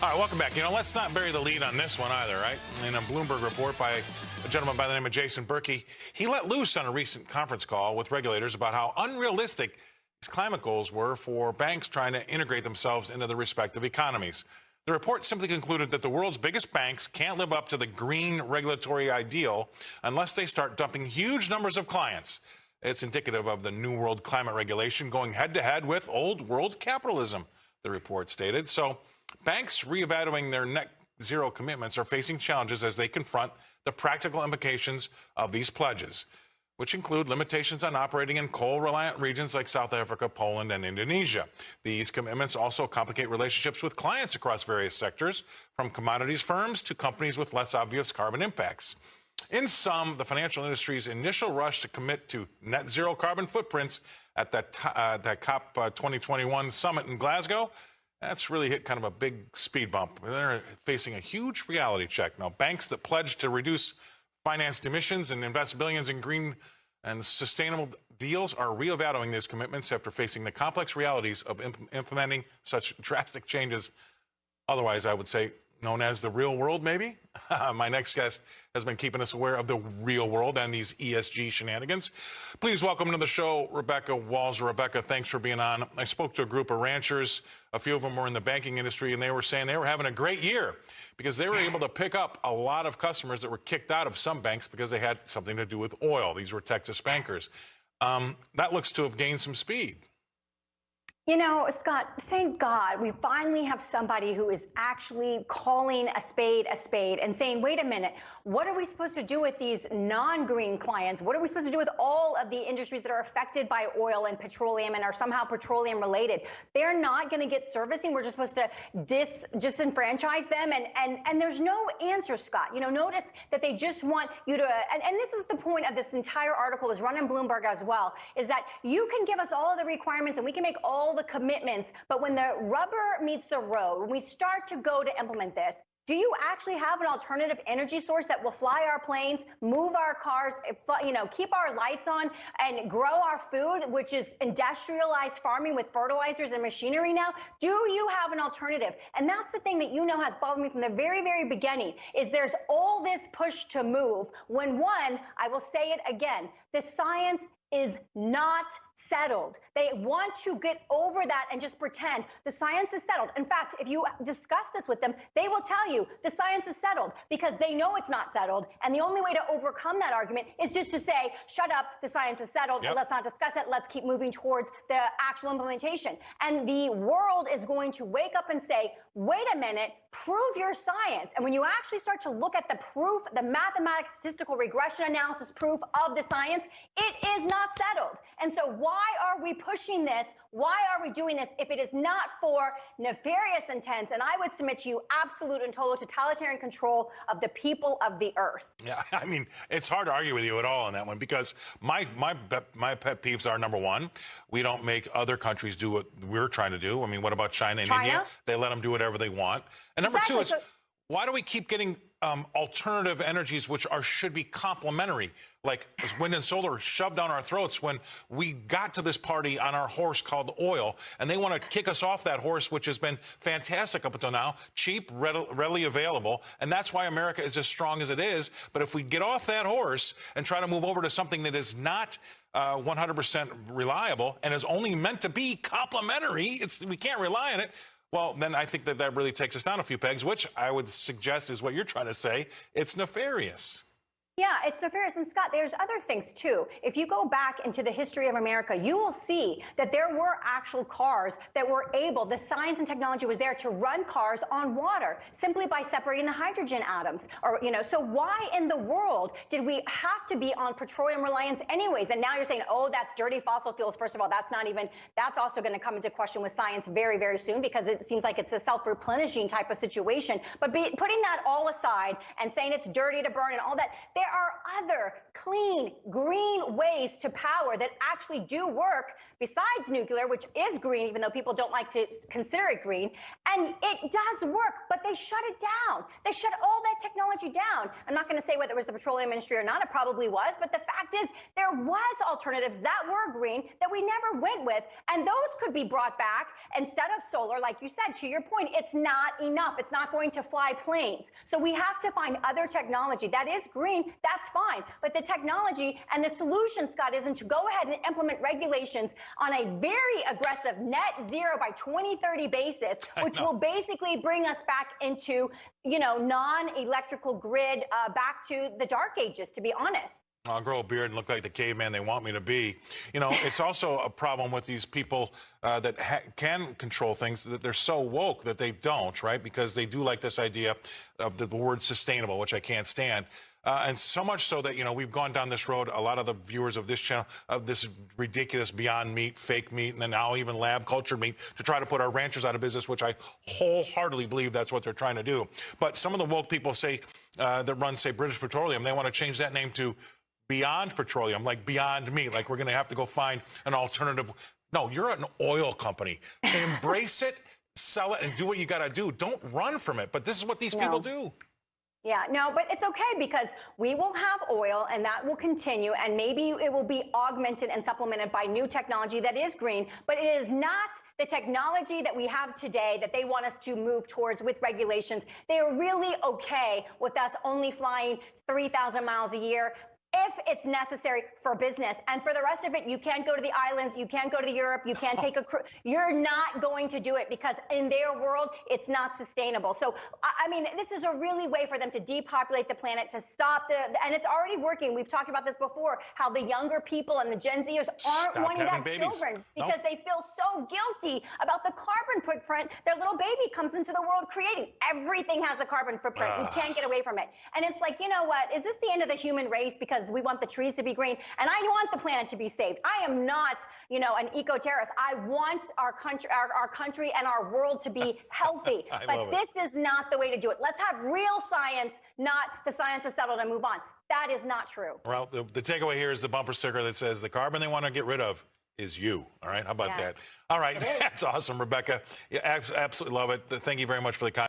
All right, welcome back. Let's not bury the lead on this one either, right? In a Bloomberg report by a gentleman by the name of Jason Berkey, he let loose on a recent conference call with regulators about how unrealistic his climate goals were for banks trying to integrate themselves into the respective economies. The report simply concluded that the world's biggest banks can't live up to the green regulatory ideal unless they start dumping huge numbers of clients. It's indicative of the New World climate regulation going head-to-head with old world capitalism, the report stated. So banks reevaluating their net zero commitments are facing challenges as they confront the practical implications of these pledges, which include limitations on operating in coal-reliant regions like South Africa, Poland, and Indonesia. These commitments also complicate relationships with clients across various sectors, from commodities firms to companies with less obvious carbon impacts. In sum, the financial industry's initial rush to commit to net zero carbon footprints at that COP 2021 summit in Glasgow, that's really hit kind of a big speed bump. They're facing a huge reality check. Now, banks that pledge to reduce financed emissions and invest billions in green and sustainable deals are reevaluating these commitments after facing the complex realities of implementing such drastic changes, otherwise I would say known as the real world, maybe. My next guest has been keeping us aware of the real world and these ESG shenanigans. Please welcome to the show, Rebecca Walser. Rebecca, thanks for being on. I spoke to a group of ranchers. A few of them were in the banking industry, and they were saying they were having a great year because they were able to pick up a lot of customers that were kicked out of some banks because they had something to do with oil. These were Texas bankers. That looks to have gained some speed. Scott, thank God we finally have somebody who is actually calling a spade and saying, wait a minute, what are we supposed to do with these non-green clients? What are we supposed to do with all of the industries that are affected by oil and petroleum and are somehow petroleum related? They're not going to get servicing. We're just supposed to disenfranchise them. And there's no answer, Scott. Notice that they just want you to, and this is the point of this entire article, is run in Bloomberg as well, is that you can give us all of the requirements and we can make all the commitments, but when the rubber meets the road, when we start to go to implement this, do you actually have an alternative energy source that will fly our planes, move our cars, keep our lights on, and grow our food, which is industrialized farming with fertilizers and machinery now? Do you have an alternative? And that's the thing that has bothered me from the very, very beginning, is there's all this push to move when, one, I will say it again, the science is not settled. They want to get over that and just pretend the science is settled. In fact, if you discuss this with them, they will tell you the science is settled because they know it's not settled. And the only way to overcome that argument is just to say, shut up, the science is settled. Yep. Let's not discuss it. Let's keep moving towards the actual implementation. And the world is going to wake up and say, wait a minute, prove your science. And when you actually start to look at the proof, the mathematics, statistical regression analysis proof of the science, it is not settled. And so why are we pushing this? Why are we doing this if it is not for nefarious intent? And I would submit to you absolute and total totalitarian control of the people of the earth. Yeah, I mean, it's hard to argue with you at all on that one because my pet peeves are, number one, we don't make other countries do what we're trying to do. I mean, what about China and India? They let them do whatever they want. And number two is, why do we keep getting alternative energies which should be complementary, like wind and solar shoved down our throats when we got to this party on our horse called oil, and they want to kick us off that horse, which has been fantastic up until now, cheap, readily available, and that's why America is as strong as it is. But if we get off that horse and try to move over to something that is not 100% reliable and is only meant to be complementary, we can't rely on it. Well, then I think that really takes us down a few pegs, which I would suggest is what you're trying to say. It's nefarious. Yeah, it's nefarious. And Scott, there's other things too. If you go back into the history of America, you will see that there were actual cars that were able, the science and technology was there to run cars on water simply by separating the hydrogen atoms. So why in the world did we have to be on petroleum reliance anyways? And now you're saying, oh, that's dirty fossil fuels. First of all, that's also going to come into question with science very, very soon because it seems like it's a self-replenishing type of situation. But putting that all aside and saying it's dirty to burn and all that, There are other clean, green ways to power that actually do work besides nuclear, which is green, even though people don't like to consider it green. And it does work, but they shut it down. They shut all that technology down. I'm not going to say whether it was the petroleum industry or not. It probably was. But the fact is, there was alternatives that were green that we never went with. And those could be brought back instead of solar. Like you said, to your point, it's not enough. It's not going to fly planes. So we have to find other technology that is green. That's fine. But the technology and the solution, Scott, isn't to go ahead and implement regulations on a very aggressive net zero by 2030 basis, which will basically bring us back into, non-electrical grid, back to the dark ages, to be honest. I'll grow a beard and look like the caveman they want me to be. It's also a problem with these people that can control things, that they're so woke that they don't, right? Because they do like this idea of the word sustainable, which I can't stand. And so much so that, we've gone down this road, a lot of the viewers of this channel, of this ridiculous Beyond Meat, fake meat, and then now even lab cultured meat to try to put our ranchers out of business, which I wholeheartedly believe that's what they're trying to do. But some of the woke people say, that run, say, British Petroleum, they want to change that name to Beyond Petroleum, like Beyond Meat, like we're going to have to go find an alternative. No, you're an oil company. Embrace it, sell it, and do what you got to do. Don't run from it. But this is what these people do. Yeah, no, but it's okay because we will have oil and that will continue, and maybe it will be augmented and supplemented by new technology that is green, but it is not the technology that we have today that they want us to move towards with regulations. They are really okay with us only flying 3,000 miles a year if it's necessary for business. And for the rest of it, you can't go to the islands, you can't go to Europe, you can't take a cruise. You're not going to do it because in their world, it's not sustainable. So, I mean, this is a really way for them to depopulate the planet, to stop and it's already working. We've talked about this before, how the younger people and the Gen Zers aren't wanting to have children because they feel so guilty about the carbon footprint their little baby comes into the world creating. Everything has a carbon footprint. You can't get away from it. And it's like, you know what? Is this the end of the human race? Because we want the trees to be green, and I want the planet to be saved. I am not, an eco-terrorist. I want our country and our world to be healthy. But this is not the way to do it. Let's have real science, not the science is settled and move on. That is not true. Well, the takeaway here is the bumper sticker that says the carbon they want to get rid of is you. All right, how about that? All right, that's awesome, Rebecca. Yeah, absolutely love it. Thank you very much for the comment.